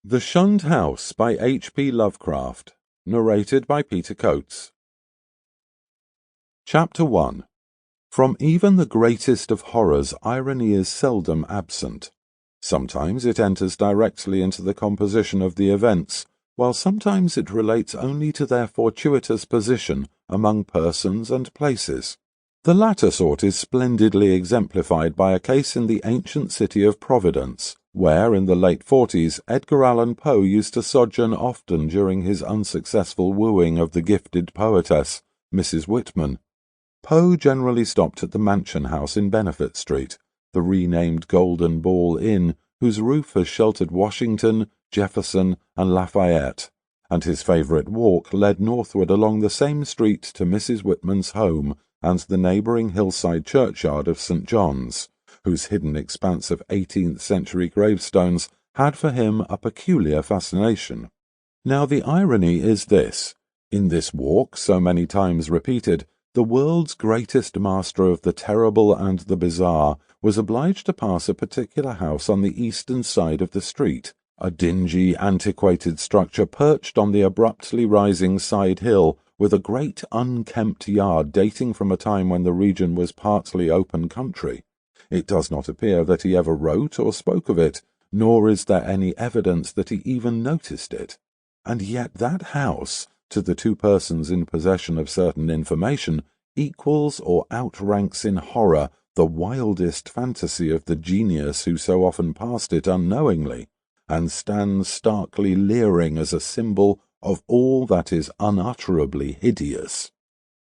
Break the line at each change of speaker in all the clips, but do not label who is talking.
The Shunned House by H.P. Lovecraft. Narrated by Peter Coates. Chapter 1. From even the greatest of horrors, irony is seldom absent. Sometimes it enters directly into the composition of the events, while sometimes it relates only to their fortuitous position among persons and places. The latter sort is splendidly exemplified by a case in the ancient city of Providence, where in the late 40s Edgar Allan Poe used to sojourn often during his unsuccessful wooing of the gifted poetess, Mrs. Whitman. Poe generally stopped at the Mansion House in Benefit Street, the renamed Golden Ball Inn, whose roof has sheltered Washington, Jefferson, and Lafayette, and his favourite walk led northward along the same street to Mrs. Whitman's home and the neighbouring hillside churchyard of St. John's, whose hidden expanse of 18th-century gravestones had for him a peculiar fascination. Now the irony is this: in this walk, so many times repeated, the world's greatest master of the terrible and the bizarre was obliged to pass a particular house on the eastern side of the street, a dingy, antiquated structure perched on the abruptly rising side hill, with a great unkempt yard dating from a time when the region was partly open country. It does not appear that he ever wrote or spoke of it, nor is there any evidence that he even noticed it. And yet that house, to the two persons in possession of certain information, equals or outranks in horror the wildest fantasy of the genius who so often passed it unknowingly, and stands starkly leering as a symbol of all that is unutterably hideous.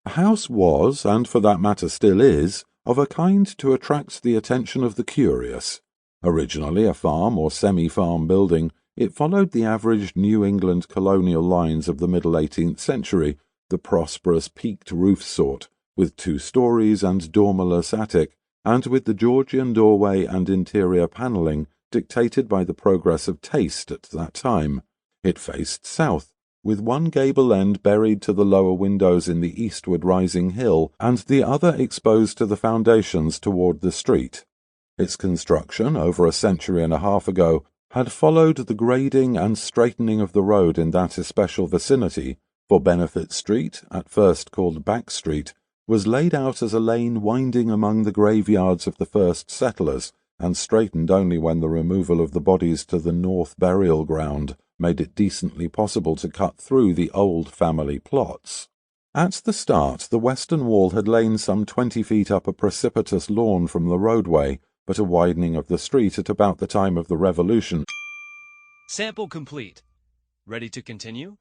The house was, and for that matter still is, of a kind to attract the attention of the curious. Originally a farm or semi-farm building, it followed the average New England colonial lines of the middle 18th century, the prosperous peaked roof sort, with 2 stories and dormerless attic, and with the Georgian doorway and interior panelling dictated by the progress of taste at that time. It faced south, with one gable end buried to the lower windows in the eastward rising hill, and the other exposed to the foundations toward the street. Its construction, over a century and a half ago, had followed the grading and straightening of the road in that especial vicinity, for Benefit Street, at first called Back Street, was laid out as a lane winding among the graveyards of the first settlers, and straightened only when the removal of the bodies to the north burial ground made it decently possible to cut through the old family plots. At the start, the western wall had lain some 20 feet up a precipitous lawn from the roadway, but a widening of the street at about the time of the Revolution.
Sample complete. Ready to continue?